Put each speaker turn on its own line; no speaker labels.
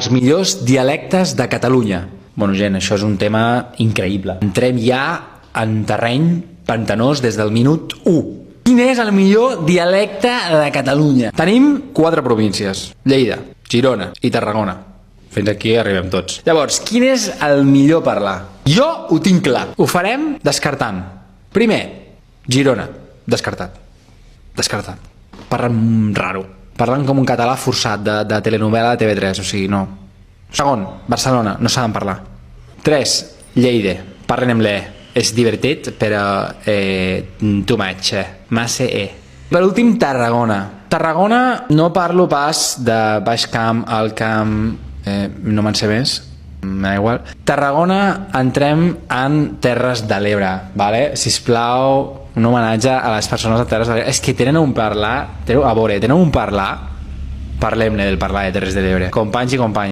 els millors dialectes de Catalunya. Bueno, gent, això és un tema increïble. Entrem ja en terreny pantanós des del minut 1. Quin és el millor dialecte de Catalunya? Tenim 4 províncies: Lleida, Girona i Tarragona. Fins aquí arribem tots. Llavors, quin és el millor parlar? Jo ho tinc clar. Ho farem descartant. Primer, Girona. Descartat. Descartat. Parlen raro. Parlen com un català forçat de telenovela de TV3, o sigui, no. Segon, Barcelona. No saben parlar. 3, Lleida. Parlen amb l'E. És divertit, però too much, massa Per últim, Tarragona. Tarragona no parlo pas de baix camp, alt camp, no me'n sé més, m'és igual. Tarragona entrem en Terres de l'Ebre, vale? Sisplau, un homenatge a les persones de Terres de l'Ebre. És que tenen un parlar, a veure, tenen un parlar, parlem-ne del parlar de Terres de l'Ebre. Companys i companyes.